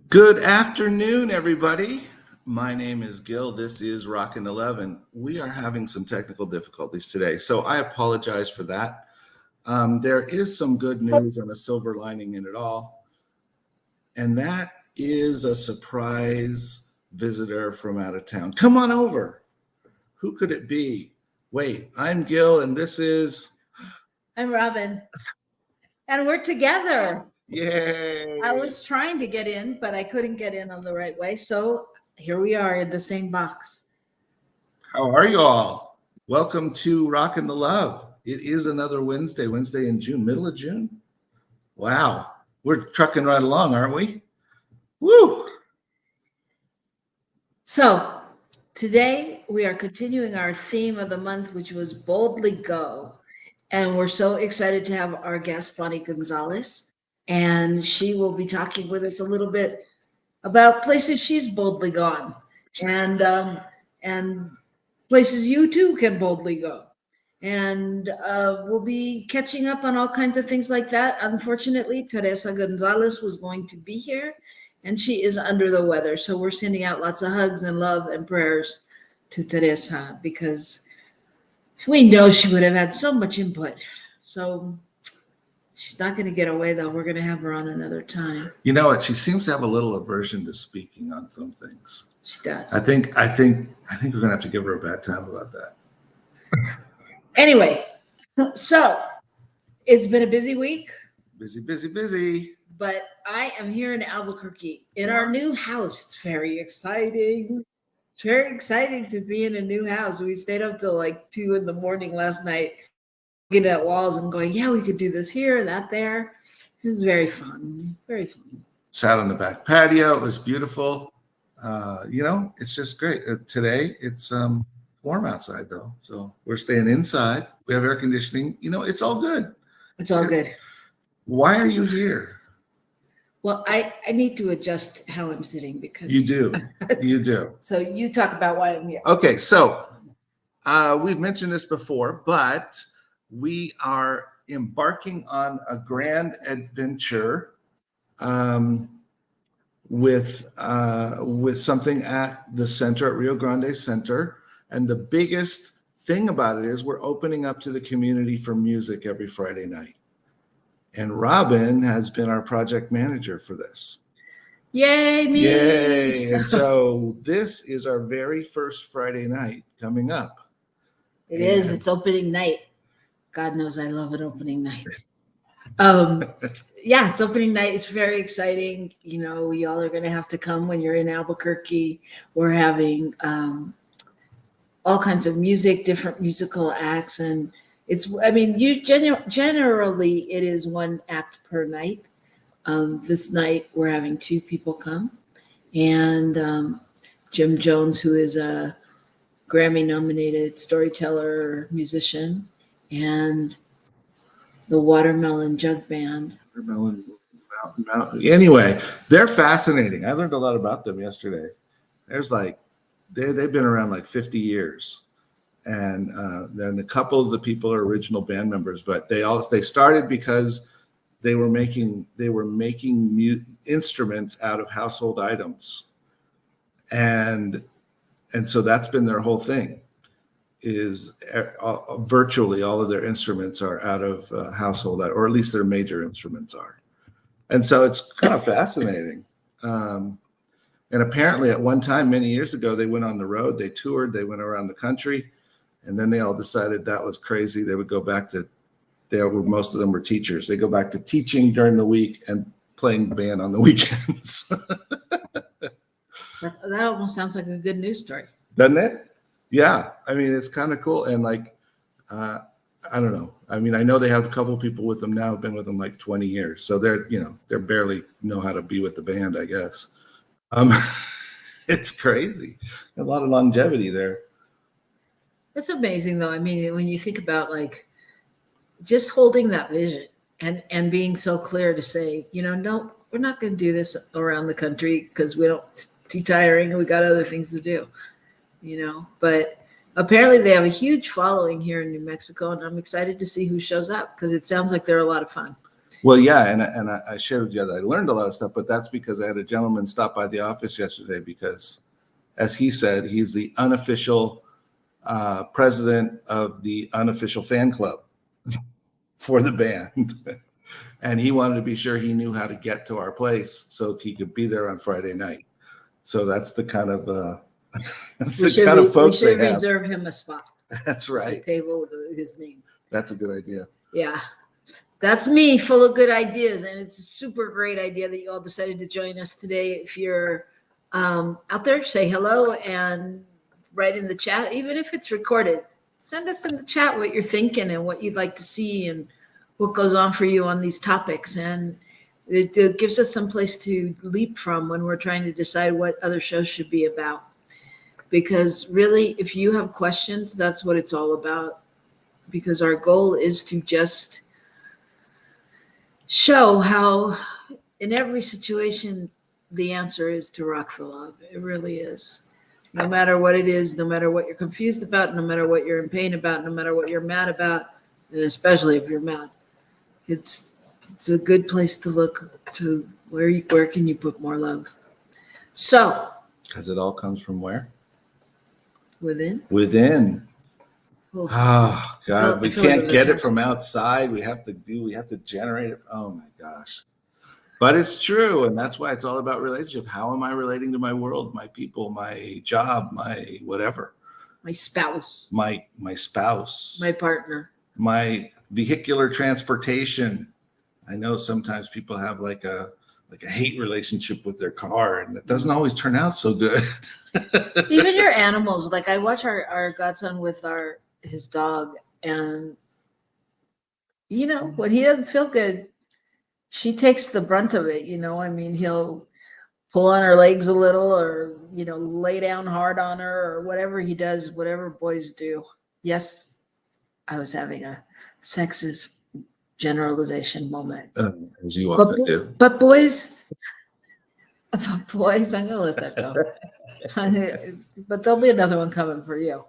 Good afternoon, everybody. My name is Gil. This is Rockin the Love, and we are having some technical difficulties today, so I apologize for that. There is some good news and a silver lining in it all, and that is a surprise visitor from out of town. Come on over. Who could it be? Wait, I'm Gil, and this is... I'm Robyn, and we're together. Yay! I was trying to get in, but I couldn't get in on the right way. So here we are in the same box. How are you all? Welcome to Rockin the Love. It is another Wednesday in June, middle of June. Wow, we're trucking right along, aren't we? Woo! So today we are continuing our theme of the month, which was Boldly Go. And we're so excited to have our guest, Bonnie Gonzalez. And she will be talking with us a little bit about places she's boldly gone and places you too can boldly go. And we'll be catching up on all kinds of things like that. Unfortunately, Teresa Gonzalez was going to be here, and she is under the weather. So we're sending out lots of hugs and love and prayers to Teresa because we know she would have had so much input. So she's not going to get away, though. We're going to have her on another time. You know what? She seems to have a little aversion to speaking on some things. She does. I think we're going to have to give her a bad time about that. Anyway, so it's been a busy week. Busy. But I am here in Albuquerque in our new house. It's very exciting. It's very exciting to be in a new house. We stayed up till like 2 a.m. last night, looking at walls and going, yeah, we could do this here, that there. It was very fun. Very fun. Sat on the back patio. It was beautiful. It's just great. Today, it's warm outside, though. So we're staying inside. We have air conditioning. It's all good. It's all good. Why are you here? Well, I need to adjust how I'm sitting because... You do. So you talk about why I'm here. Okay, so we've mentioned this before, but we are embarking on a grand adventure with something at the center, at Rio Grande Center. And the biggest thing about it is we're opening up to the community for music every Friday night. And Robyn has been our project manager for this. Yay, me! Yay! And so this is our very first Friday night coming up. It is. It's opening night. God knows I love an opening night. Yeah, it's opening night. It's very exciting. Y'all are going to have to come when you're in Albuquerque. We're having all kinds of music, different musical acts, and generally it is one act per night. This night we're having 2 people come, and Jim Jones, who is a Grammy-nominated storyteller, musician, and the Watermelon Jug Band. Anyway, they're fascinating. I learned a lot about them yesterday. They've been around like 50 years. And then a couple of the people are original band members, but they started because they were making instruments out of household items, and so that's been their whole thing. Is virtually all of their instruments are out of household, or at least their major instruments are, and so it's kind of fascinating. And apparently, at one time, many years ago, they went on the road, they toured, they went around the country. And then they all decided that was crazy. They would go back to, most of them were teachers. They go back to teaching during the week and playing band on the weekends. That almost sounds like a good news story. Doesn't it? Yeah. It's kind of cool. And I don't know. I know they have a couple of people with them now who've been with them like 20 years. So they're barely know how to be with the band, I guess. It's crazy. A lot of longevity there. That's amazing, though. When you think about just holding that vision and being so clear to say, no, we're not going to do this around the country because it's too tiring and we got other things to do, But apparently they have a huge following here in New Mexico, and I'm excited to see who shows up because it sounds like they're a lot of fun. Well, yeah, and I shared with you that I learned a lot of stuff, but that's because I had a gentleman stop by the office yesterday because, as he said, he's the unofficial president of the unofficial fan club for the band. And he wanted to be sure he knew how to get to our place so he could be there on Friday night. So that's the kind of that's the kind of folks we they should have. reserve him a spot. That's right. The table with his name. That's a good idea. Yeah. That's me, full of good ideas, and it's a super great idea that you all decided to join us today. If you're out there, say hello and write in the chat, even if it's recorded. Send us in the chat what you're thinking and what you'd like to see and what goes on for you on these topics. And it gives us some place to leap from when we're trying to decide what other shows should be about. Because really, if you have questions, that's what it's all about. Because our goal is to just show how in every situation the answer is to rock the love. It really is. No matter what it is, no matter what you're confused about, no matter what you're in pain about, no matter what you're mad about, and especially if you're mad, it's a good place to look to where can you put more love. So, because it all comes from where? Within. Oh God, we can't get it from outside. We have to generate it. Oh my gosh. But it's true. And that's why it's all about relationship. How am I relating to my world, my people, my job, my whatever? My spouse. My spouse. My partner. My vehicular transportation. I know sometimes people have like a hate relationship with their car, and it doesn't always turn out so good. Even your animals. Like I watch our godson with his dog, and when he doesn't feel good, she takes the brunt of it. I mean, he'll pull on her legs a little, or lay down hard on her, or whatever he does, whatever boys do. Yes, I was having a sexist generalization moment, as you often do. But boys, I'm gonna let that go. But there'll be another one coming for you.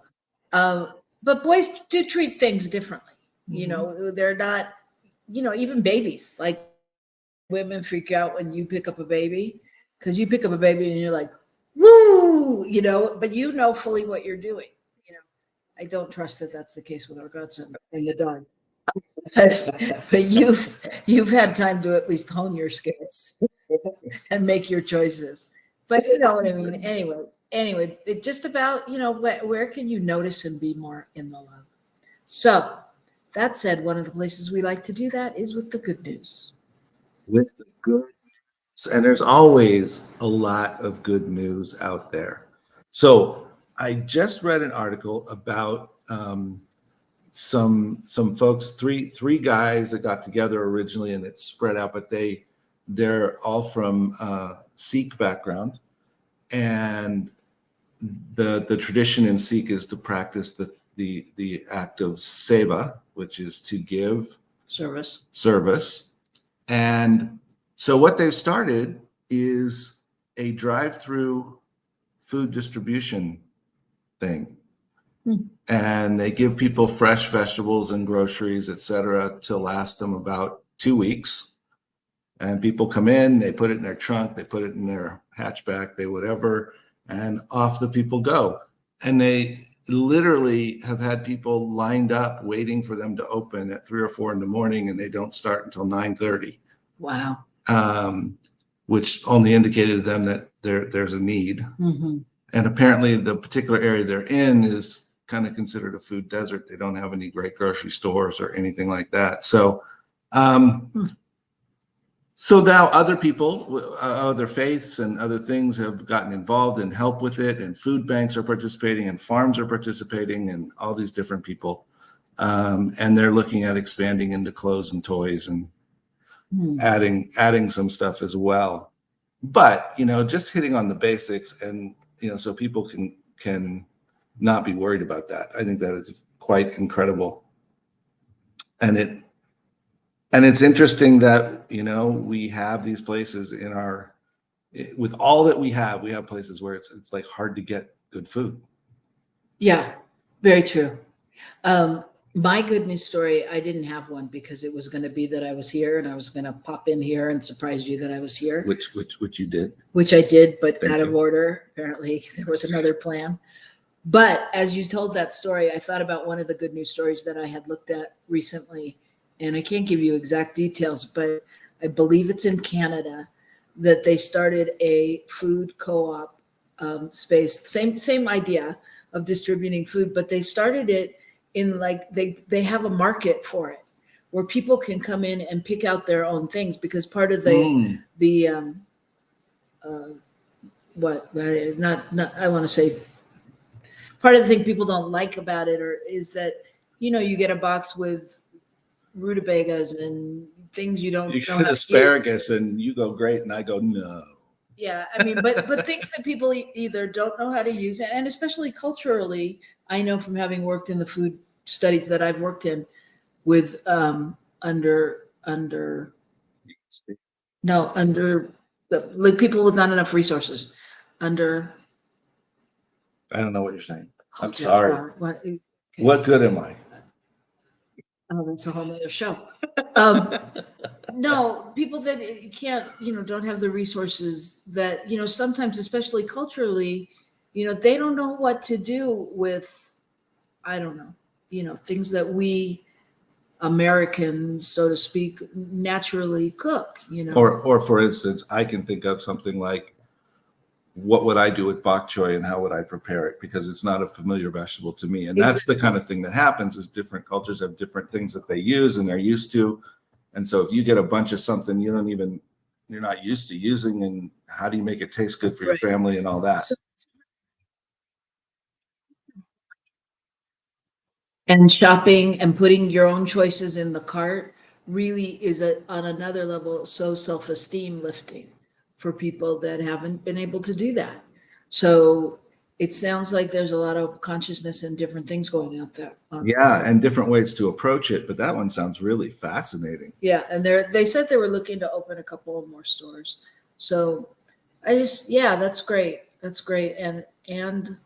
But boys do treat things differently. They're not, even babies. Like women freak out when you pick up a baby, because you pick up a baby and you're like, woo, but fully what you're doing. I don't trust that that's the case with our godson and the dog. But you've had time to at least hone your skills and make your choices. But you know what I mean. Anyway, it's just about where can you notice and be more in the love. So that said, one of the places we like to do that is with the good news. With the good news, and there's always a lot of good news out there. So I just read an article about some folks, three guys that got together originally, and it's spread out, but they're all from Sikh background, and the tradition in Sikh is to practice the act of seva, which is to give service. And so what they've started is a drive-through food distribution thing. And they give people fresh vegetables and groceries, etc., to last them about 2 weeks. And people come in, they put it in their trunk, they put it in their hatchback, they whatever, and off the people go. And they literally have had people lined up waiting for them to open at 3 or 4 in the morning, and they don't start until 9:30. Wow. Which only indicated to them that there's a need. Mm-hmm. And apparently the particular area they're in is kind of considered a food desert. They don't have any great grocery stores or anything like that. So, so now other people, other faiths and other things have gotten involved and help with it, and food banks are participating, and farms are participating, and all these different people. And they're looking at expanding into clothes and toys and adding some stuff as well. But, just hitting on the basics, and, so people can not be worried about that. I think that is quite incredible. And it's interesting that, we have these places with all that we have places where it's like hard to get good food. Yeah, very true. My good news story, I didn't have one because it was going to be that I was here and I was going to pop in here and surprise you that I was here. Which you did. Which I did, but Thank out of you. order. Apparently there was another plan. But as you told that story, I thought about one of the good news stories that I had looked at recently. And I can't give you exact details, but I believe it's in Canada that they started a food co-op space. Same idea of distributing food, but they started it in like they have a market for it where people can come in and pick out their own things, because part of not I want to say part of the thing people don't like about it is that, you know, you get a box with rutabagas and things you don't You know get how to asparagus use. and you go great and I go no. Yeah, I mean, but things that people either don't know how to use, and especially culturally, I know from having worked in the food studies that I've worked in with under the like people with not enough resources, under. I don't know what you're saying. I'm Oh, sorry. What? Okay. What good am I? Oh, that's a whole nother show. No, people that can't, you know, don't have the resources that, you know, sometimes, especially culturally, you know, they don't know what to do with, I don't know, you know, things that we Americans, so to speak, naturally cook, you know. Or for instance, I can think of something like, what would I do with bok choy and how would I prepare it? Because it's not a familiar vegetable to me. And that's the kind of thing that happens, is different cultures have different things that they use and they're used to. And so if you get a bunch of something you're not used to using, and how do you make it taste good for your family and all that? And shopping and putting your own choices in the cart really is on another level so self-esteem lifting for people that haven't been able to do that. So it sounds like there's a lot of consciousness and different things going out there. Yeah, and different ways to approach it. But that one sounds really fascinating. Yeah, and they said they were looking to open a couple of more stores. So that's great. That's great. And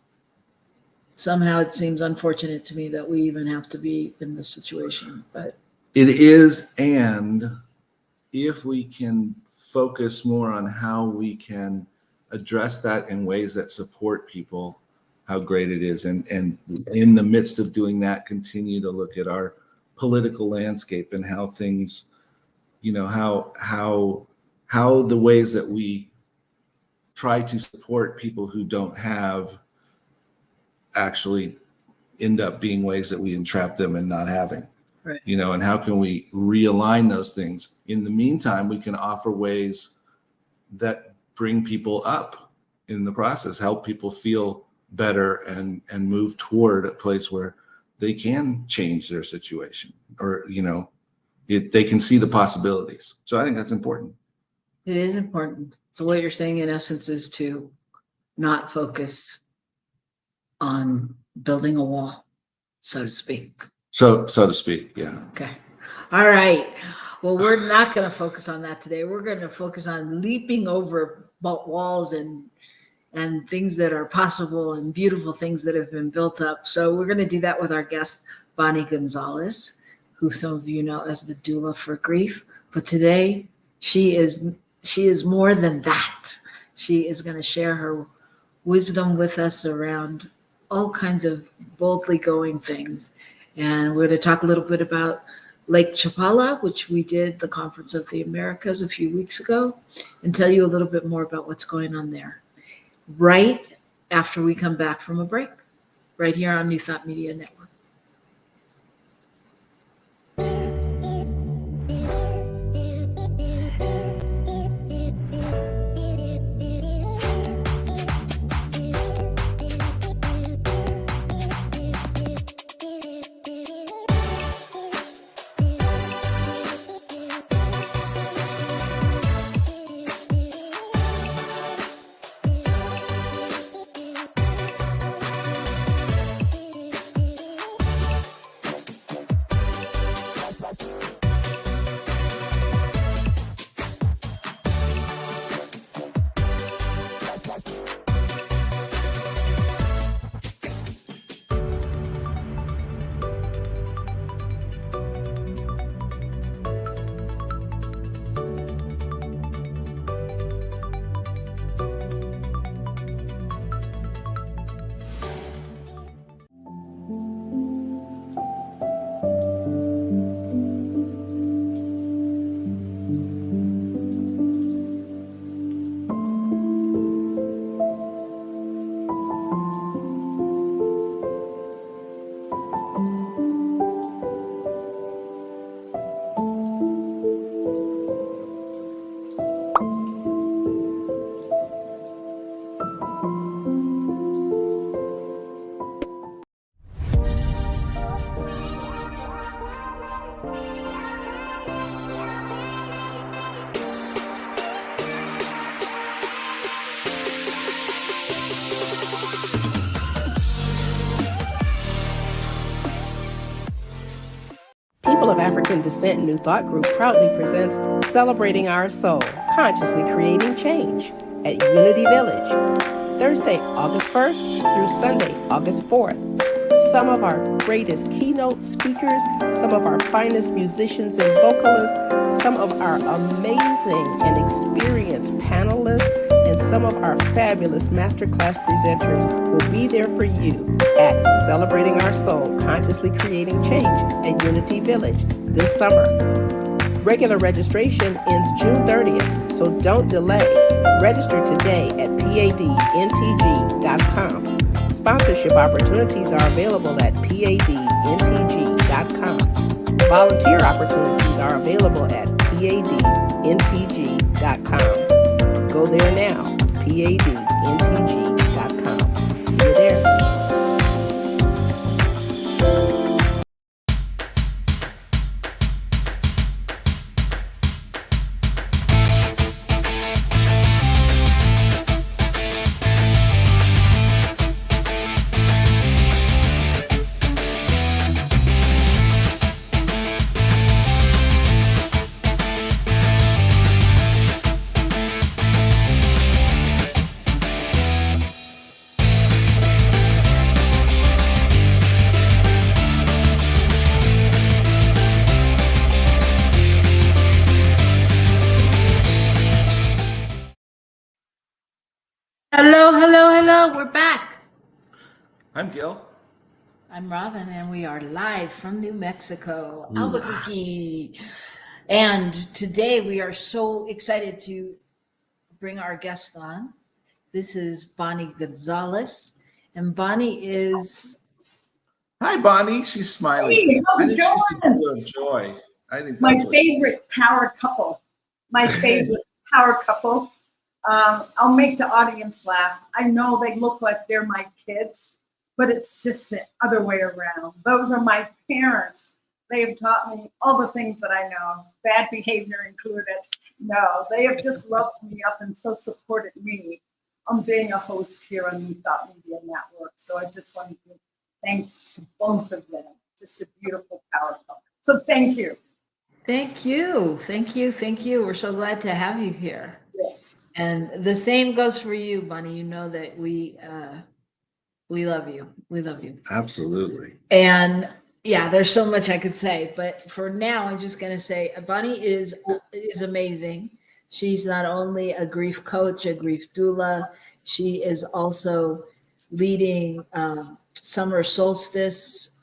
somehow it seems unfortunate to me that we even have to be in this situation, but it is. And if we can focus more on how we can address that in ways that support people, how great it is. And in the midst of doing that, continue to look at our political landscape and how things, you know, how the ways that we try to support people who don't have actually end up being ways that we entrap them in not having. Right. You know, and how can we realign those things? In the meantime, we can offer ways that bring people up in the process, help people feel better and move toward a place where they can change their situation, or, you know, they can see the possibilities. So I think that's important. It is important. So what you're saying in essence is to not focus on building a wall, so to speak. So to speak, yeah. Okay. All right. Well, we're not going to focus on that today. We're going to focus on leaping over walls and things that are possible and beautiful things that have been built up. So we're going to do that with our guest, Bonnie Gonzalez, who some of you know as the doula for grief. But today she is more than that. She is going to share her wisdom with us around all kinds of boldly going things. And we're going to talk a little bit about Lake Chapala, which we did the Conference of the Americas a few weeks ago, and tell you a little bit more about what's going on there right after we come back from a break, right here on New Thought Media Network. Christian Dissent New Thought Group proudly presents Celebrating Our Soul, Consciously Creating Change at Unity Village, Thursday, August 1st through Sunday, August 4th. Some of our greatest keynote speakers, some of our finest musicians and vocalists, some of our amazing and experienced panelists, and some of our fabulous masterclass presenters will be there for you at Celebrating Our Soul, Consciously Creating Change at Unity Village this summer. Regular registration ends June 30th, so don't delay. Register today at padntg.com. Sponsorship opportunities are available at padntg.com. Volunteer opportunities are available at padntg.com. Go there now, padntg.com. See you there. Hello, hello, hello. We're back. I'm Gil. I'm Robyn, and we are live from New Mexico, Albuquerque. And today we are so excited to bring our guest on. This is Bonnie Gonzalez. And Bonnie is... Hi, Bonnie. She's smiling. Hey, how's I it think she's going? full of joy. I think My that's what- favorite power couple. My favorite power couple. I'll make the audience laugh. I know they look like they're my kids, but it's just the other way around. Those are my parents. They have taught me all the things that I know, bad behavior included. No, they have just loved me up and so supported me on being a host here on New Thought Media Network. So I just want to give thanks to both of them. Just a beautiful power couple. So thank you. Thank you. Thank you. Thank you. We're so glad to have you here. Yes. And the same goes for you, Bonnie. You know that we love you. We love you. Absolutely. And yeah, there's so much I could say, but for now, I'm just going to say Bonnie is amazing. She's not only a grief coach, a grief doula. She is also leading summer solstice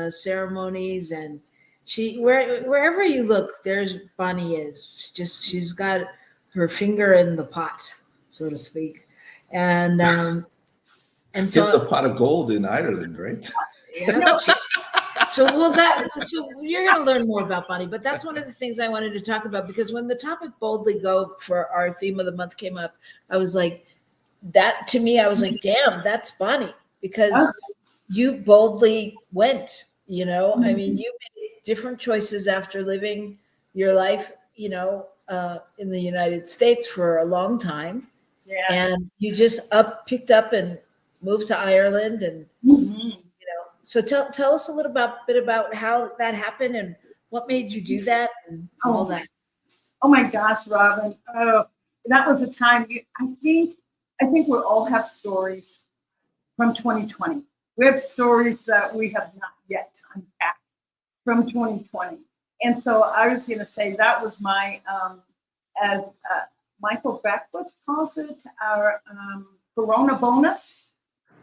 ceremonies, and wherever you look, there's Bonnie is. She's got her finger in the pot, so to speak, and Get so the pot of gold in Ireland, right? yeah. So you're going to learn more about Bonnie, but that's one of the things I wanted to talk about, because when the topic Boldly Go for our theme of the month came up, I was like, damn, that's Bonnie, because you boldly went, I mean, you made different choices after living your life, in the United States for a long time. Yeah. And you just picked up and moved to Ireland, and so tell us a little bit about how that happened and what made you do that and all that. Oh my gosh, Robyn. Oh, that was a time. I think we all have stories from 2020. We have stories that we have not yet unpacked from 2020. And so I was going to say that was my, as Michael Beckwith calls it, our Corona bonus.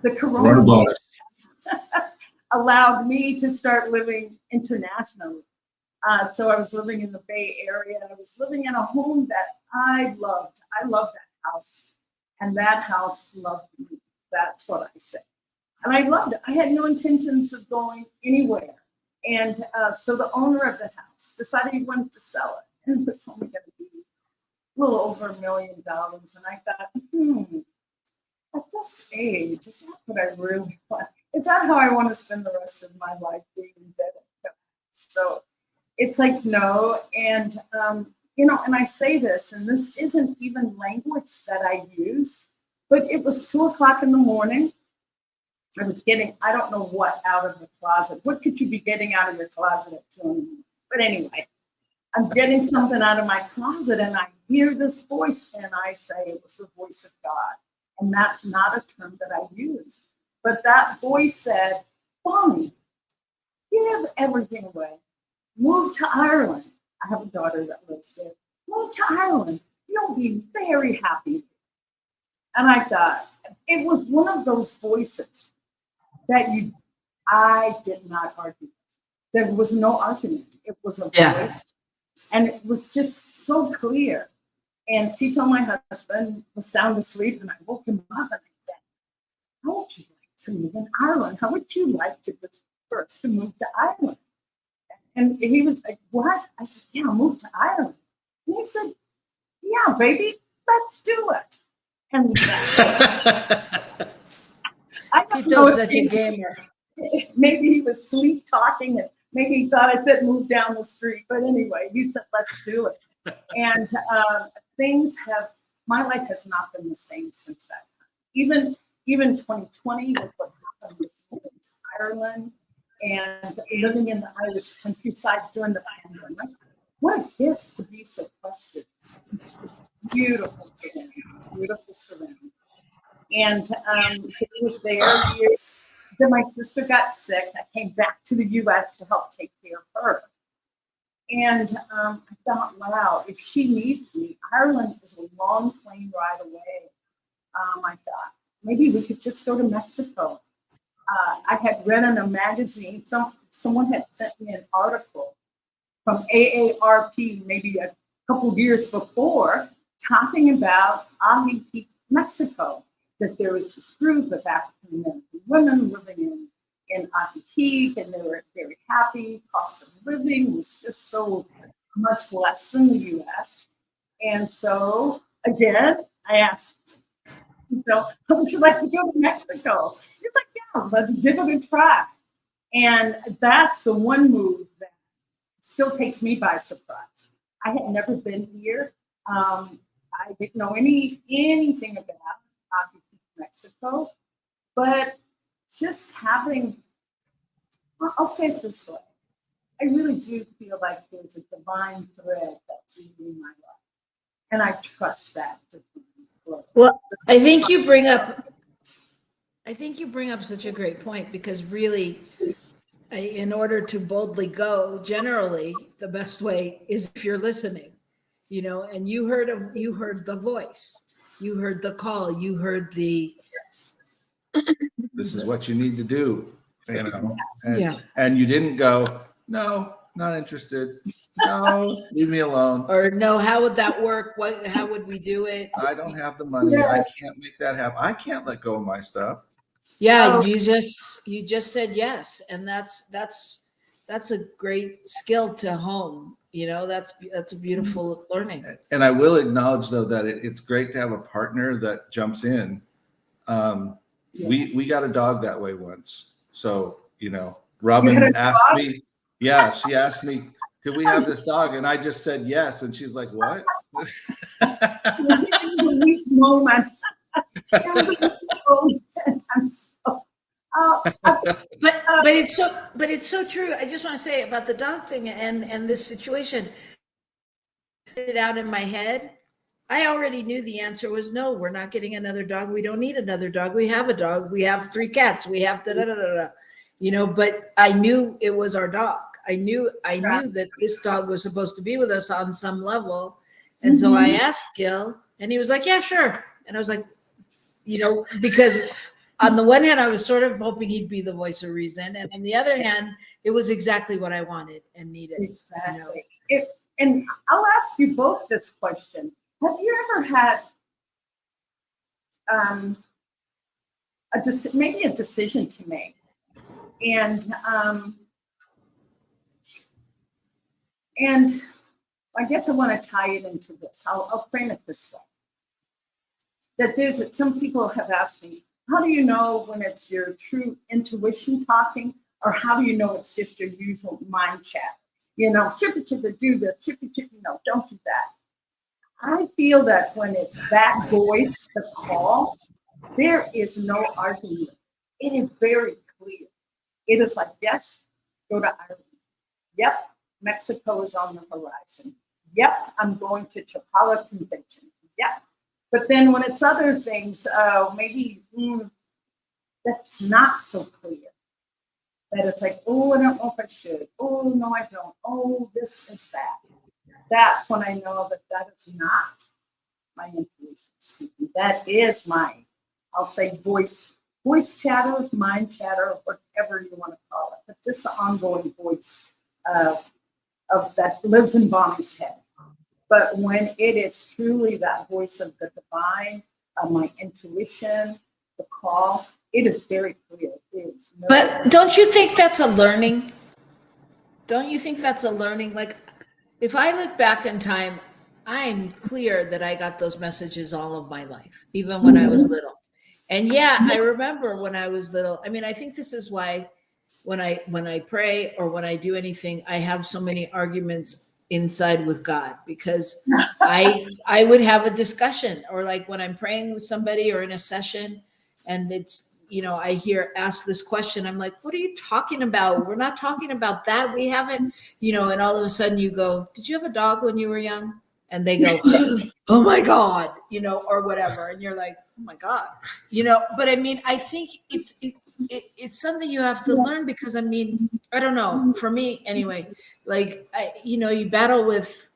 The Corona bonus allowed me to start living internationally. So I was living in the Bay Area. I was living in a home that I loved. I loved that house. And that house loved me. That's what I say. And I loved it. I had no intentions of going anywhere. And so the owner of the house decided he wanted to sell it. And it's only going to be a little over $1 million. And I thought, at this age, is that what I really want? Is that how I want to spend the rest of my life, being indebted to? So it's like, no. And, and I say this, and this isn't even language that I use, but it was 2:00 in the morning. I was getting, I don't know what, out of the closet. What could you be getting out of your closet at 2 in the morning? But anyway, I'm getting something out of my closet and I hear this voice and I say it was the voice of God. And that's not a term that I use. But that voice said, Bonnie, give everything away. Move to Ireland. I have a daughter that lives there. Move to Ireland. You'll be very happy. And I thought, it was one of those voices that I did not argue. There was no argument. It was a voice. And it was just so clear. And Tito, my husband, was sound asleep, and I woke him up and I said, how would you like to live in Ireland? How would you like to first to move to Ireland? And he was like, what? I said, yeah, move to Ireland. And he said, yeah, baby, let's do it. And I don't know Tito's such a gamer. Maybe he was sleep talking and maybe he thought I said move down the street. But anyway, he said, let's do it. And my life has not been the same since that time. Even 2020 with what happened with moving to Ireland and living in the Irish countryside during the pandemic. What a gift to be sequestered. It's beautiful surroundings. And so we were there. Then my sister got sick. I came back to the U.S. to help take care of her. And I thought, wow, if she needs me, Ireland is a long plane ride away. I thought, maybe we could just go to Mexico. I had read in a magazine, someone had sent me an article from AARP maybe a couple of years before talking about Ajijic, Mexico, that there was this group of African American women living in Ajijic, and they were very happy. Cost of living was just so much less than the U.S. And so, again, I asked, how would you like to go to Mexico? He's like, yeah, let's give it a try. And that's the one move that still takes me by surprise. I had never been here. I didn't know anything about Mexico, but just having, I'll say it this way, I really do feel like there's a divine thread that's in my life, and I trust that. Well, I think you bring up such a great point, because really, in order to boldly go, generally the best way is if you're listening, and you heard the voice, you heard the call, you heard the This is what you need to do, and, Yeah. and you didn't go, no, not interested. No, leave me alone. or no, how would that work? How would we do it? I don't have the money. I can't make that happen. I can't let go of my stuff. Yeah, you just said yes, and that's a great skill to hone. That's a beautiful learning. And I will acknowledge, though, that it's great to have a partner that jumps in. We got a dog that way once. So, Robyn asked me, she asked me, could we have this dog? And I just said yes. And she's like, what? It was a weak moment. But it's so true. I just want to say about the dog thing and this situation. It out in my head. I already knew the answer was no. We're not getting another dog. We don't need another dog. We have a dog. We have 3 cats. We have But I knew it was our dog. I knew that this dog was supposed to be with us on some level, and so I asked Gil, and he was like, "Yeah, sure." And I was like, because on the one hand, I was sort of hoping he'd be the voice of reason, and on the other hand, it was exactly what I wanted and needed. Exactly. And I'll ask you both this question. Have you ever had maybe a decision to make? And I guess I want to tie it into this. I'll frame it this way. That some people have asked me, how do you know when it's your true intuition talking, or how do you know it's just your usual mind chat? Chippa, do this, chippa, no, don't do that. I feel that when it's that voice, the call, there is no argument. It is very clear. It is like, yes, go to Ireland. Yep, Mexico is on the horizon. Yep, I'm going to Chapala Convention. Yep. But then when it's other things, maybe that's not so clear. That it's like, oh, I don't know if I should. Oh, no, I don't. Oh, this is that. That's when I know that that is not my intuition speaking. That is my, I'll say, voice chatter, mind chatter, whatever you want to call it. But just the ongoing voice of that lives in Bonnie's head. But when it is truly that voice of the divine, my intuition, the call, it is very clear. But don't you think that's a learning? Don't you think that's a learning? Like, if I look back in time, I'm clear that I got those messages all of my life, even when I was little. And yeah, I remember when I was little. I mean, I think this is why when I pray or when I do anything, I have so many arguments inside with God, because I would have a discussion, or like when I'm praying with somebody or in a session and it's, I hear ask this question, I'm like, what are you talking about? We're not talking about that. We haven't, and all of a sudden you go, did you have a dog when you were young? And they go, oh my God, or whatever. And you're like, oh my God, but I mean, I think it's something you have to learn, because I mean, I don't know, for me anyway, like, I battled with,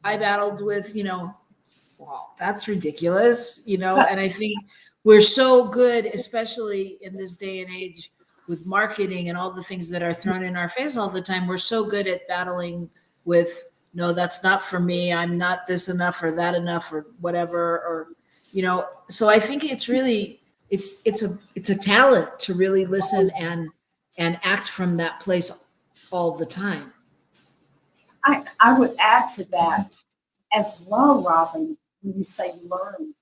well, that's ridiculous, and I think we're so good, especially in this day and age with marketing and all the things that are thrown in our face all the time. We're so good at battling with, no, that's not for me. I'm not this enough or that enough or whatever, or, so I think it's really, it's a talent to really listen and act from that place all the time. I would add to that as well, Robyn, when you say learn.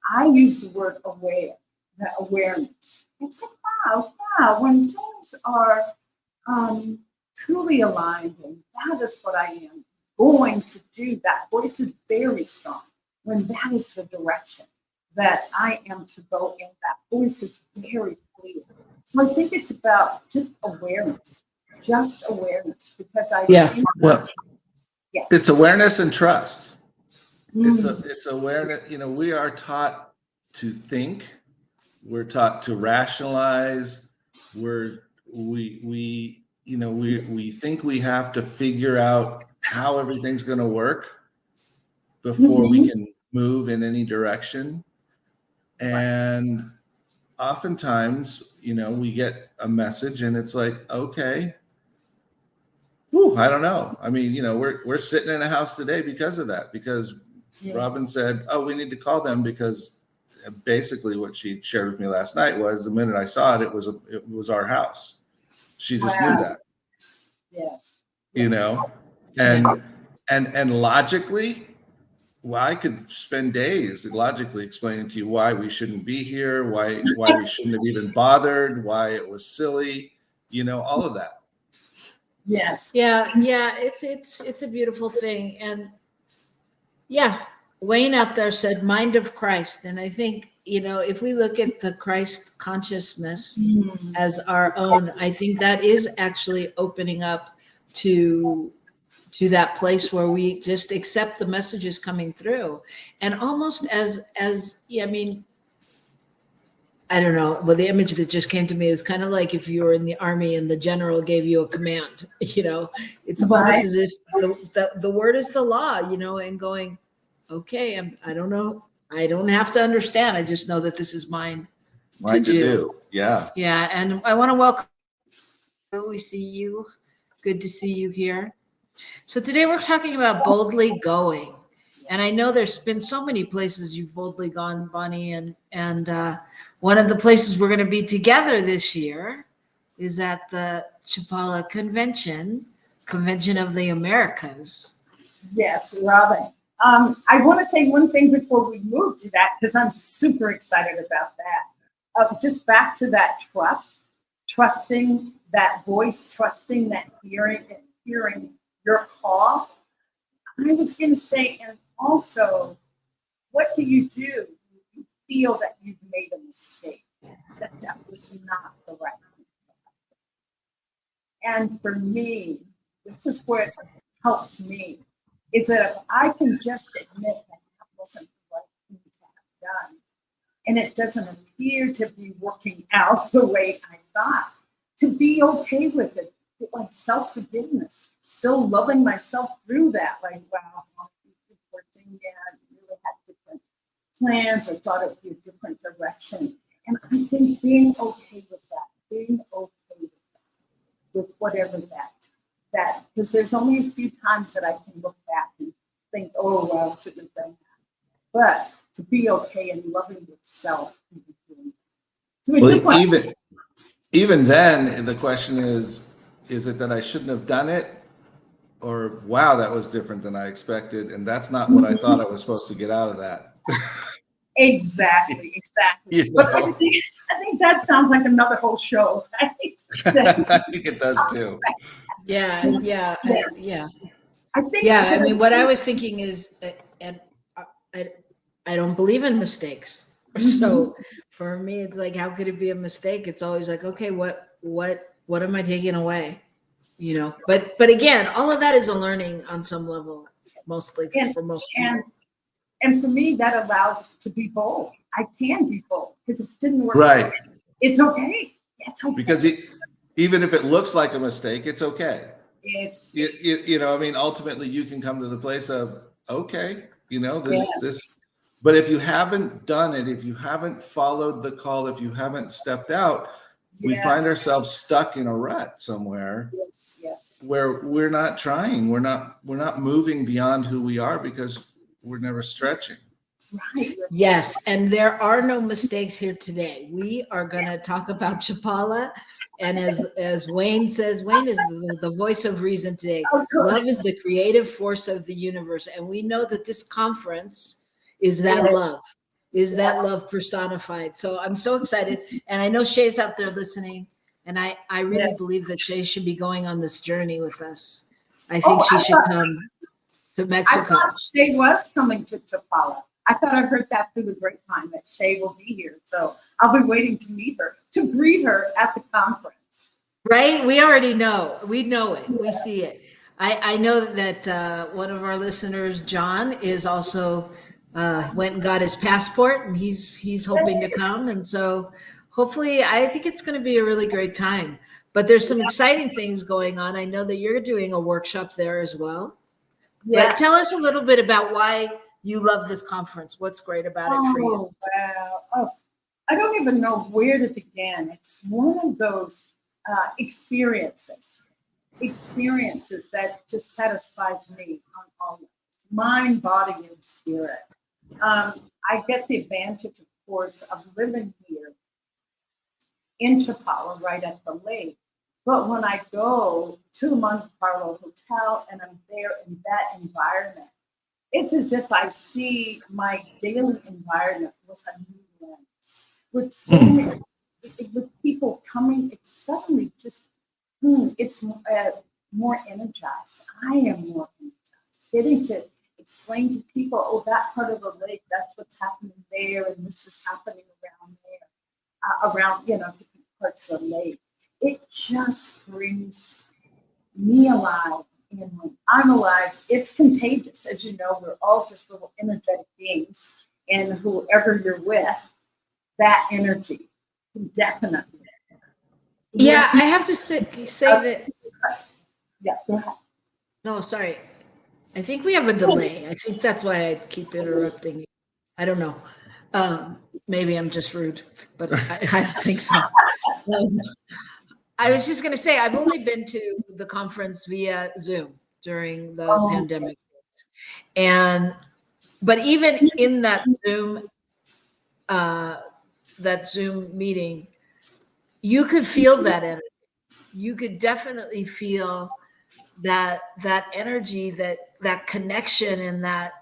I use the word aware, the awareness. It's like, wow, when things are truly aligned, and that is what I am going to do, that voice is very strong. When that is the direction that I am to go in, that voice is very clear. So I think it's about just awareness, because Well, yes. it's awareness and trust. It's awareness. We are taught to think. We're taught to rationalize. We think we have to figure out how everything's going to work before we can move in any direction. And oftentimes, we get a message and it's like, okay, I don't know. I mean, we're sitting in a house today because of that, because Robyn said, oh, we need to call them, because basically what she shared with me last night was, the minute I saw it, it was our house. She just knew that. Yes. And logically, well, I could spend days logically explaining to you why we shouldn't be here, why we shouldn't have even bothered, why it was silly, all of that. Yes. Yeah. It's a beautiful thing. And yeah, Wayne out there said mind of Christ. And I think, if we look at the Christ consciousness as our own, I think that is actually opening up to that place where we just accept the messages coming through. And almost as I mean, I don't know. Well, the image that just came to me is kind of like if you were in the army and the general gave you a command, it's almost as if the word is the law, and going, okay, I don't know. I don't have to understand. I just know that this is mine to do. Yeah. Yeah. And I want to welcome you. We see you. Good to see you here. So today we're talking about boldly going. And I know there's been so many places you've boldly gone, Bonnie, and one of the places we're going to be together this year is at the Chapala Convention of the Americas. Yes, Robyn. I want to say one thing before we move to that, because I'm super excited about that. Just back to that trusting that voice, trusting that hearing your call. I was going to say, and also, what do? You feel that you've made a mistake, that was not the right thing. And for me, this is what helps me, is that if I can just admit that that wasn't the right thing to have done, and it doesn't appear to be working out the way I thought, to be okay with it, like self-forgiveness, still loving myself through that, like, wow, poor thing, yeah, I really had different plans or thought it would be a different direction. And I think being okay with that, being okay with whatever that, because there's only a few times that I can look back and think, oh, well, I shouldn't have done that. But to be okay and loving yourself. So Well, even then, the question is it that I shouldn't have done it? Or, wow, that was different than I expected. And that's not what I thought I was supposed to get out of that. Exactly. You But know? I think that sounds like another whole show, right? I think it does too. Yeah. I think. Yeah, I mean, what I was thinking is, and I don't believe in mistakes. So for me, it's like, how could it be a mistake? It's always like, okay, what am I taking away? You know, but again, all of that is a learning on some level, mostly for most people. And for me, that allows to be bold. I can be bold because if it didn't work, Right. It's okay. It's okay. Because even if it looks like a mistake, it's okay. It's You know, I mean, ultimately you can come to the place of, okay, you know, this, but if you haven't done it, if you haven't followed the call, if you haven't stepped out, we find ourselves stuck in a rut somewhere. Yes. Where we're not trying, we're not moving beyond who we are because we're never stretching. Right. Yes, and there are no mistakes here today. We are going to talk about Chapala, and as Wayne says, Wayne is the voice of reason today. Love is the creative force of the universe, and we know that this conference is that love, that love personified. So I'm so excited, and I know Shay's out there listening, and I really believe that Shay should be going on this journey with us. I think she should come to Mexico. I thought Shay was coming to Chapala. I thought I heard that through the grapevine that Shay will be here. So I'll be waiting to meet her, to greet her at the conference. Right? We already know. We know it. We see it. I know that one of our listeners, John, is also went and got his passport, and he's hoping to come. And so hopefully, I think it's going to be a really great time. But there's some exciting things going on. I know that you're doing a workshop there as well. Yes. But tell us a little bit about why you love this conference. What's great about it for you? Wow. Oh, I don't even know where to begin. It's one of those experiences that just satisfies me on all mind, body, and spirit. I get the advantage, of course, of living here in Chapala, right at the lake. But when I go to Monte Carlo Hotel and I'm there in that environment, it's as if I see my daily environment with a new lens. With people coming, it's suddenly just, it's more energized. I am more energized. Getting to explain to people, oh, that part of the lake, that's what's happening there, and this is happening around there, around, different parts of the lake. It just brings me alive. And when I'm alive, it's contagious. As you know, we're all just little energetic beings. And whoever you're with, that energy can definitely. Yeah, I have to say that. Yeah, go ahead. No, sorry. I think we have a delay. I think that's why I keep interrupting you. I don't know. Maybe I'm just rude, but I think so. I was just going to say, I've only been to the conference via Zoom during the pandemic. But even in that Zoom meeting, you could feel that energy. You could definitely feel that energy, that connection, and that,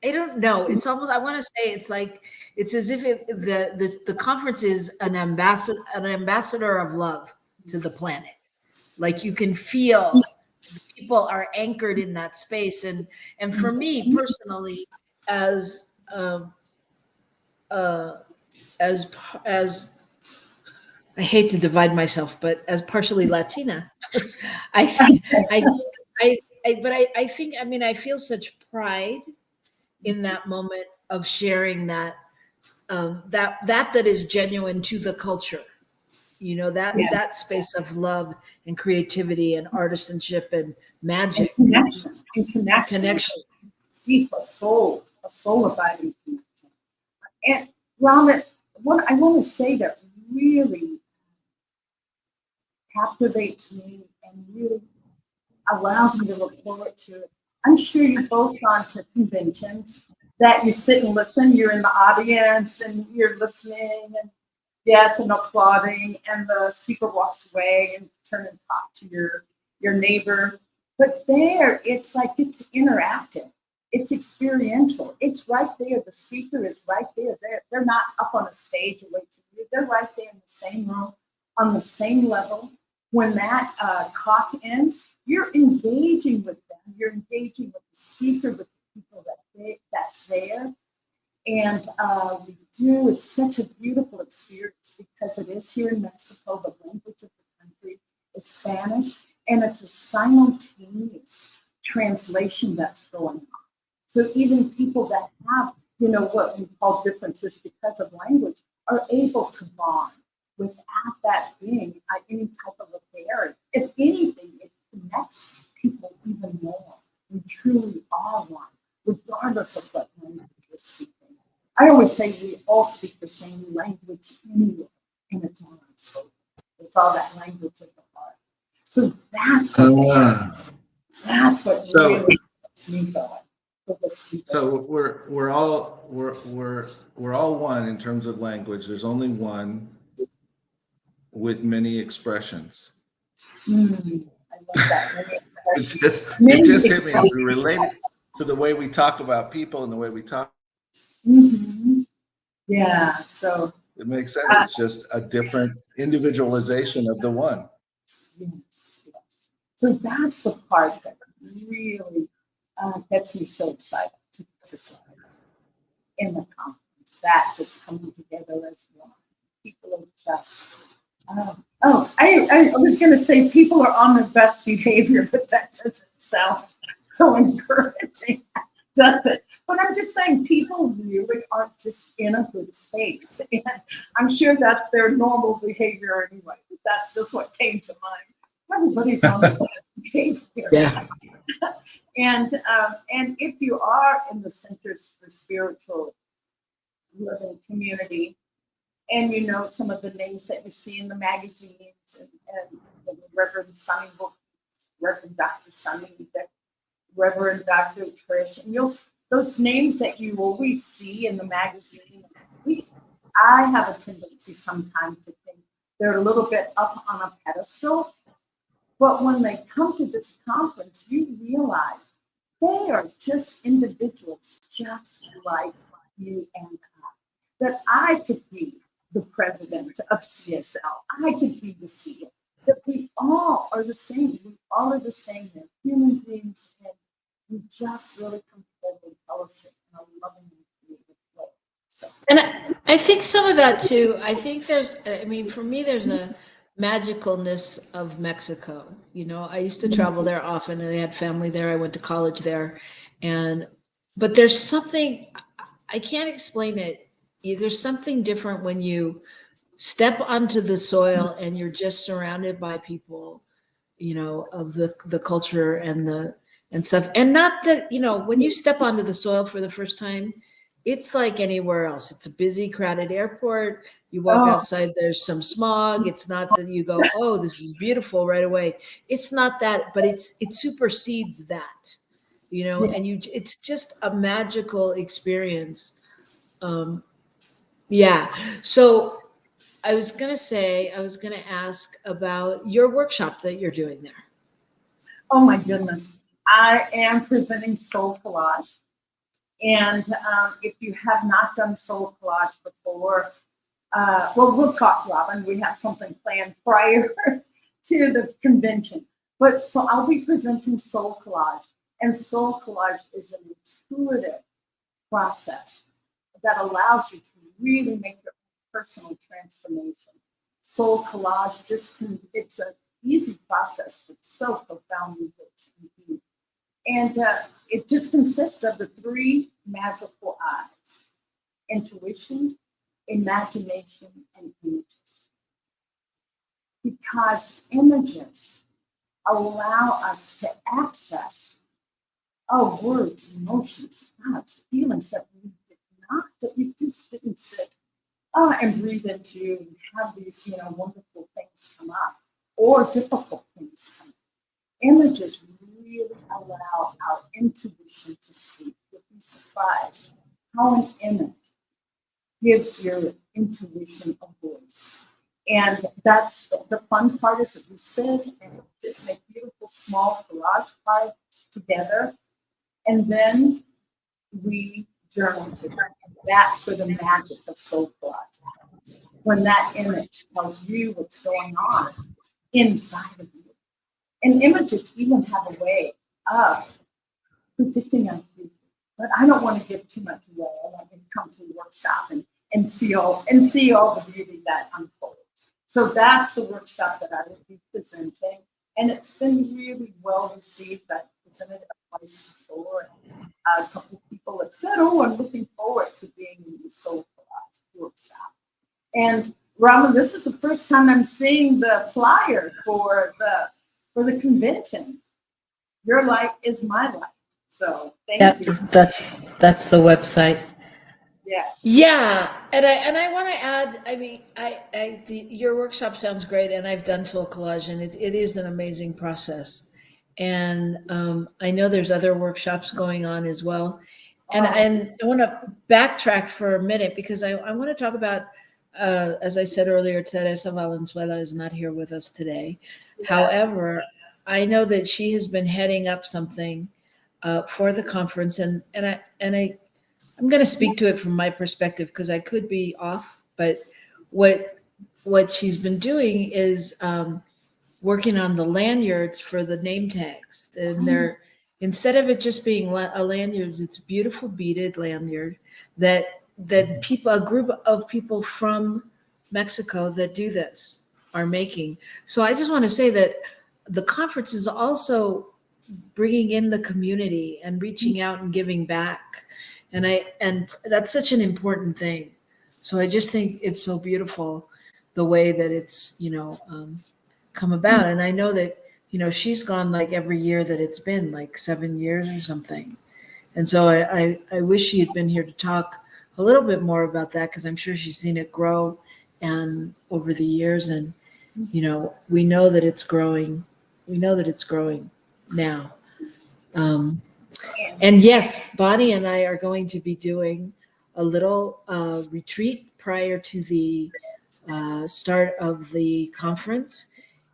I don't know. It's almost, I want to say, it's like, it's as if the conference is an ambassador of love to the planet. Like, you can feel people are anchored in that space. And for me personally, as I hate to divide myself, but as partially Latina, I think I think, I mean, I feel such pride in that moment of sharing that, that is genuine to the culture. You know, Yeah. that space of love and creativity and artisanship and And magic connection. Deep, a soul abiding connection. And Robyn, what I want to say that really captivates me and really allows me to look forward to it. I'm sure you've both gone to conventions that you sit and listen, you're in the audience and you're listening and yes, and applauding, and the speaker walks away and turn and talk to your neighbor. But there, it's like it's interactive. It's experiential. It's right there. The speaker is right there. They're not up on a stage away from you. They're right there in the same room, on the same level. When that talk ends, you're engaging with them. You're engaging with the speaker, with the people that's there. And we do, it's such a beautiful experience because it is here in Mexico. The language of the country is Spanish, and it's a simultaneous translation that's going on. So even people that have, you know, what we call differences because of language are able to bond without that being any type of a barrier. If anything, it connects people even more. We truly are one, regardless of what language we're speaking. I always say we all speak the same language anyway, and it's all unspoken. It's all that language of the heart. So that's what So- really makes me go with the speakers. So we're all one in terms of language. There's only one with many expressions. I love that. It just hit me. We related to the way we talk about people and the way we talk. Yeah, so It makes sense. It's just a different individualization of the one. yes. So that's the part that really gets me so excited to participate in the conference. That just coming together as one. People are just. I was going to say people are on their best behavior, but that doesn't sound so encouraging, does it? But I'm just saying people really are just in a good space. And I'm sure that's their normal behavior anyway. That's just what came to mind. Everybody's on their best behavior. Yeah. And if you are in the Centers for Spiritual Living community, and you know some of the names that you see in the magazines, and the Reverend Sonny, Reverend Dr. Sonny, Reverend Dr. Trish, and those names that you always see in the magazines. I have a tendency sometimes to think they're a little bit up on a pedestal, but when they come to this conference, you realize they are just individuals, just like you and I. That I could be the president of CSL. I could be the CEO. That we all are the same. We all are the same. They're human beings, and we just really come together in fellowship in a loving and creative way. So, And I think some of that too, I think I mean, for me, there's a magicalness of Mexico. You know, I used to travel there often and I had family there. I went to college there. But there's something, I can't explain it. There's something different when you step onto the soil and you're just surrounded by people, you know, of the culture and stuff. And not that, you know, when you step onto the soil for the first time, it's like anywhere else. It's a busy, crowded airport. You walk outside, there's some smog. It's not that you go, oh, this is beautiful right away. It's not that, but it supersedes that, you know, and it's just a magical experience. Yeah. So I was going to ask about your workshop that you're doing there. oh my goodness, I am presenting Soul Collage. And if you have not done Soul Collage before, well, we'll talk, Robyn. We have something planned prior to the convention. But so I'll be presenting Soul Collage. And Soul Collage is an intuitive process that allows you to really make your personal transformation. soul collage it's an easy process, but so profoundly rich indeed. And it just consists of the three magical eyes: intuition, imagination, and images. Because images allow us to access words, emotions, thoughts, feelings that we just didn't sit and breathe into and have these, wonderful things come up or difficult things come up. Images really allow our intuition to speak. You'll be surprised how an image gives your intuition a voice. And that's the fun part, is that we sit and just make beautiful small collage parts together. And then we journal together. And that's where the magic of soul collage happens. When that image tells you what's going on inside of you. And images even have a way of predicting our future. But I don't want to give too much away. I want you to come to the workshop and see all the beauty that unfolds. So that's the workshop that I will be presenting. And it's been really well received. I've presented it twice before. A couple of people have said, I'm looking forward to being in the Soul Collage workshop. And Robyn, this is the first time I'm seeing the flyer for the convention. Your light is my light. So thank you. That's the website. Yes. Yeah, and I want to add. I mean, your workshop sounds great, and I've done soul collage, and it is an amazing process. And I know there's other workshops going on as well. And I want to backtrack for a minute, because I want to talk about, as I said earlier, Teresa Valenzuela is not here with us today. Yes. However, I know that she has been heading up something for the conference, and I'm going to speak to it from my perspective, because I could be off. But what she's been doing is working on the lanyards for the name tags, and they're, instead of it just being a lanyard, it's a beautiful beaded lanyard that a group of people from Mexico that do this are making. So I just want to say that the conference is also bringing in the community and reaching out and giving back. And that's such an important thing. So I just think it's so beautiful the way that it's, come about. And I know that, she's gone like every year that it's been, like 7 years or something. And so I wish she had been here to talk a little bit more about that, because I'm sure she's seen it grow and over the years. And, we know that it's growing. We know that it's growing now. And yes, Bonnie and I are going to be doing a little retreat prior to the start of the conference.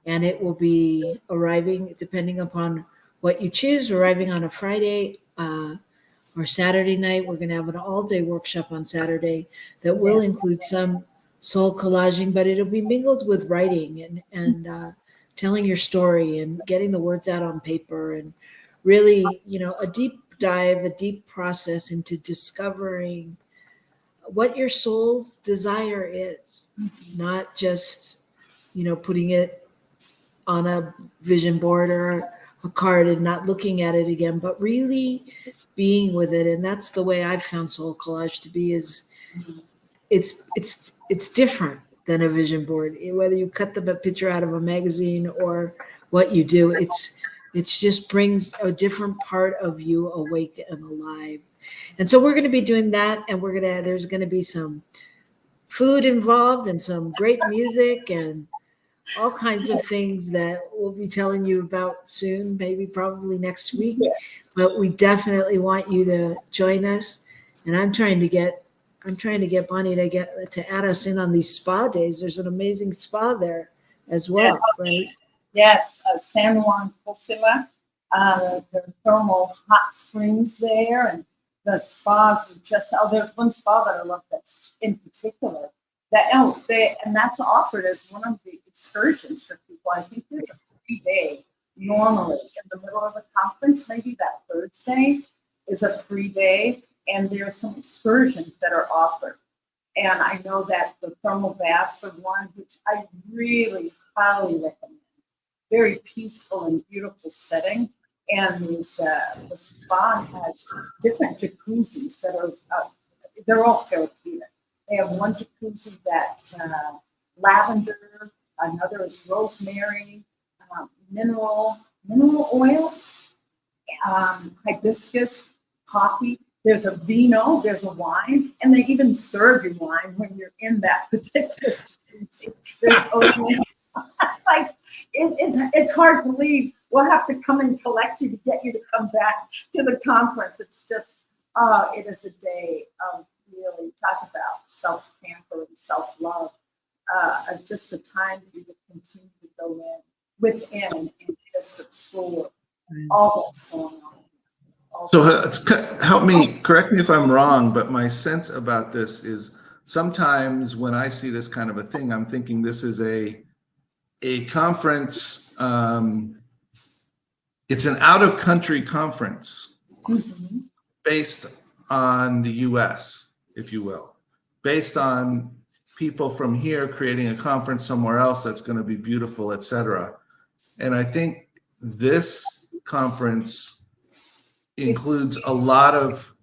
And it will be arriving, depending upon what you choose, arriving on a Friday or Saturday night. We're going to have an all-day workshop on Saturday that will include some soul collaging, but it'll be mingled with writing and telling your story and getting the words out on paper, and really, a deep dive, a deep process into discovering what your soul's desire is, not just, putting it on a vision board or a card and not looking at it again, but really being with it. And that's the way I've found soul collage to be, is it's different than a vision board. Whether you cut the picture out of a magazine or what you do, it just brings a different part of you awake and alive. And so we're going to be doing that, and there's going to be some food involved and some great music and all kinds of things that we'll be telling you about soon, maybe probably next week. But we definitely want you to join us. And I'm trying to get Bonnie to add us in on these spa days. There's an amazing spa there as well, right? Yes, San Juan Cosila. There are thermal hot springs there, and the spas are just, there's one spa that I love that's in particular, and that's offered as one of the excursions for people. I think there's a free day normally in the middle of the conference. Maybe that Thursday is a free day, and there's some excursions that are offered. And I know that the thermal baths are one which I really highly recommend. Very peaceful and beautiful setting. And the spa has different jacuzzis that are, they're all therapeutic. They have one jacuzzi that's lavender, another is rosemary, mineral oils, hibiscus, coffee. There's a vino, there's a wine, and they even serve you wine when you're in that particular jacuzzi. There's like it's hard to leave. We'll have to come and collect you to get you to come back to the conference. It's just, it is a day of really talk about self-pamper and self-love. Just a time for you to continue to go within and just absorb all that's going on. So help me, correct me if I'm wrong, but my sense about this is sometimes when I see this kind of a thing, I'm thinking this is a conference, it's an out-of-country conference based on the US, if you will, based on people from here creating a conference somewhere else that's going to be beautiful, et cetera. And I think this conference includes a lot of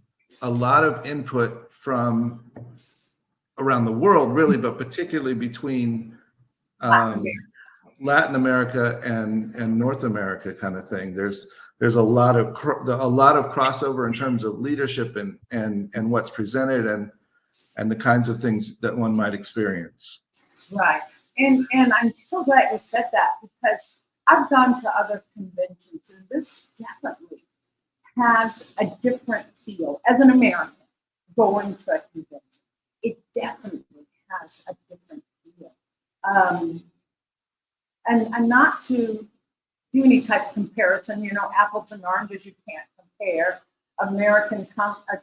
input from around the world, really, but particularly between Latin America and North America, kind of thing. There's a lot of crossover in terms of leadership and what's presented and the kinds of things that one might experience. Right, and I'm so glad you said that, because I've gone to other conventions, and this definitely has a different feel as an American going to a convention. It definitely has a different feel. And not to do any type of comparison, you know, apples and oranges, you can't compare. American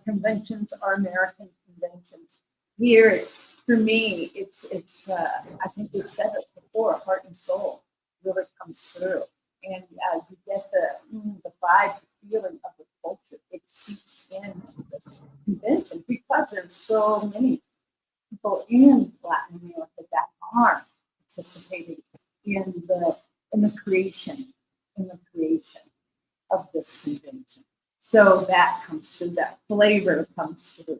conventions are American conventions. Here, it's, for me, it's I think we've said it before, heart and soul really comes through. And you get the vibe, the feeling of the culture. It seeps into this convention because there's so many people in Latin America that are participating in the creation of this convention. So that comes through, that flavor comes through.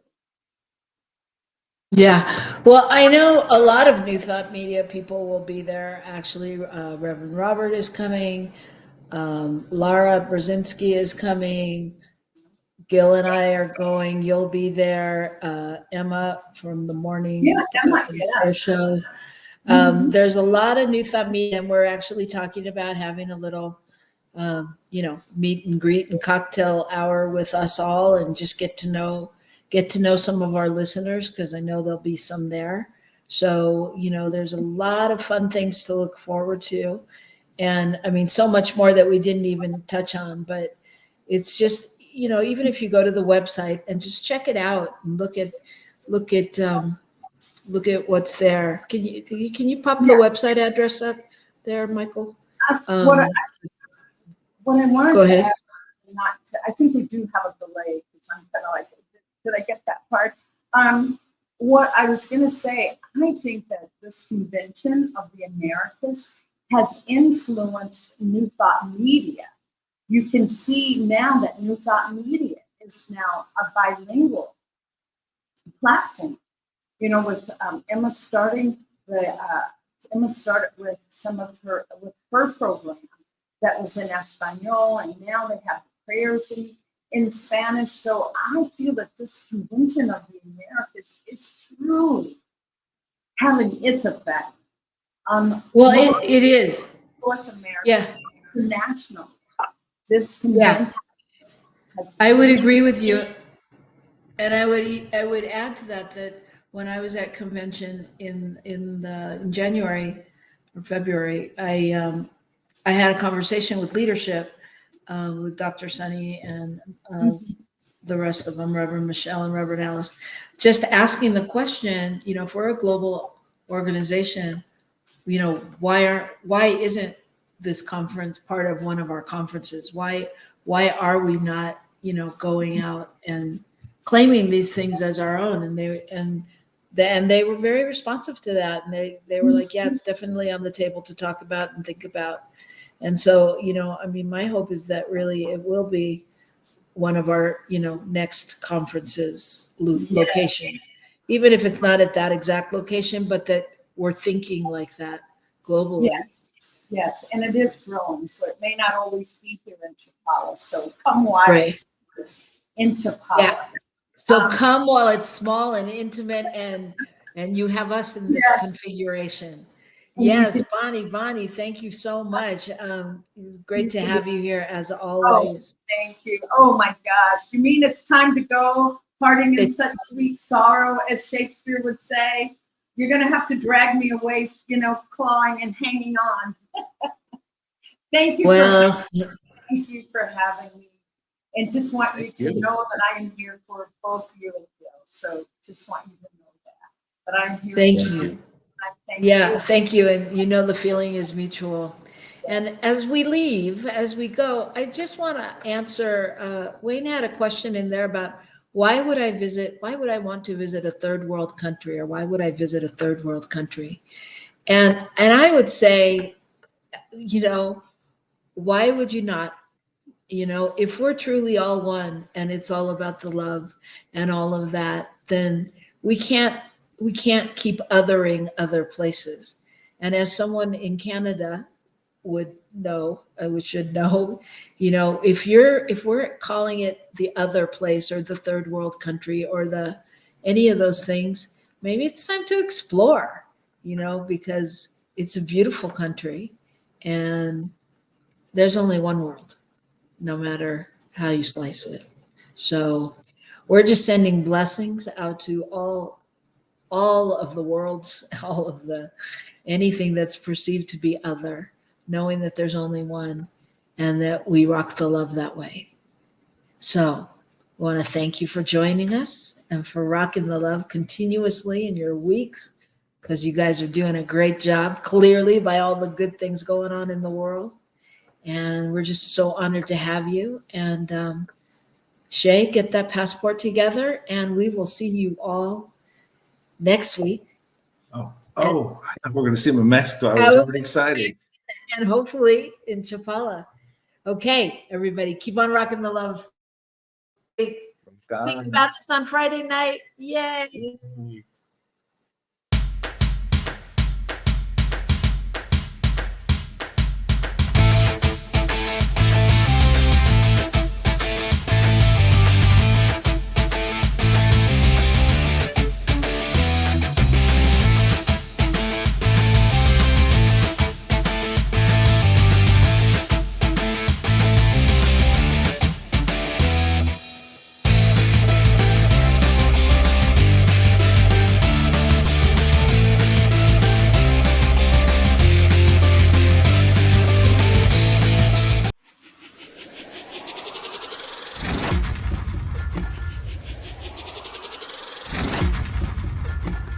Yeah, well, I know a lot of New Thought Media people will be there. Actually, Reverend Robert is coming. Lara Brzezinski is coming. Gil and I are going. You'll be there. Emma from the morning Emma, yes. shows. There's a lot of New Thought Media, and we're actually talking about having a little, meet and greet and cocktail hour with us all, and just get to know some of our listeners, because I know there'll be some there. So, there's a lot of fun things to look forward to. And I mean, so much more that we didn't even touch on, but it's just, even if you go to the website and just check it out and look at what's there. Can you pop the website address up there, Michael? What I wanted Go to ahead. add, I think we do have a delay, because I'm kind of like, did I get that part? What I was going to say, I think that this convention of the Americas has influenced New Thought Media. You can see now that New Thought Media is now a bilingual platform. With Emma starting Emma started with her program that was in Espanol, and now they have prayers in Spanish. So I feel that this convention of the Americas is truly having its effect on it is North America, Yeah. international. This convention has, I would agree with you, and I would add to that when I was at convention in January or February, I had a conversation with leadership, with Dr. Sunny and the rest of them, Reverend Michelle and Reverend Alice, just asking the question, if we're a global organization, why isn't this conference part of one of our conferences? Why are we not, going out and claiming these things as our own? And And they were very responsive to that. And they were like, yeah, it's definitely on the table to talk about and think about. And so, I mean, my hope is that really it will be one of our, next conferences locations, even if it's not at that exact location, but that we're thinking like that globally. Yes, and it is growing, so it may not always be here in Chapala. So come while Right. it's in Chapala. Yeah. So come while it's small and intimate, and you have us in this configuration. Yes, Bonnie, thank you so much. Great to have you here as always. Thank you. Oh my gosh. You mean it's time to go? Parting in such sweet sorrow, as Shakespeare would say. You're going to have to drag me away, clawing and hanging on. Thank you. Thank you for having me. And just want you to know that I am here for both you and Gil. So just want you to know that. But I'm here. Thank you. Thank you. And the feeling is mutual. And as we leave, as we go, I just want to answer, Wayne had a question in there about why would I want to visit a third world country, or why would I visit a third world country? And I would say, why would you not? If we're truly all one and it's all about the love and all of that, then we can't keep othering other places. And as someone in Canada would know, should know, if we're calling it the other place or the third world country or any of those things, maybe it's time to explore, because it's a beautiful country and there's only one world, no matter how you slice it. So we're just sending blessings out to all of the worlds, anything that's perceived to be other, knowing that there's only one and that we rock the love that way. So I want to thank you for joining us and for rocking the love continuously in your weeks, because you guys are doing a great job, clearly, by all the good things going on in the world. And we're just so honored to have you. And Shay, get that passport together and we will see you all next week. I thought we're going to see him in Mexico. I was already excited. And hopefully in Chapala. Okay, everybody, keep on rocking the love. Think about this on Friday night. Yay.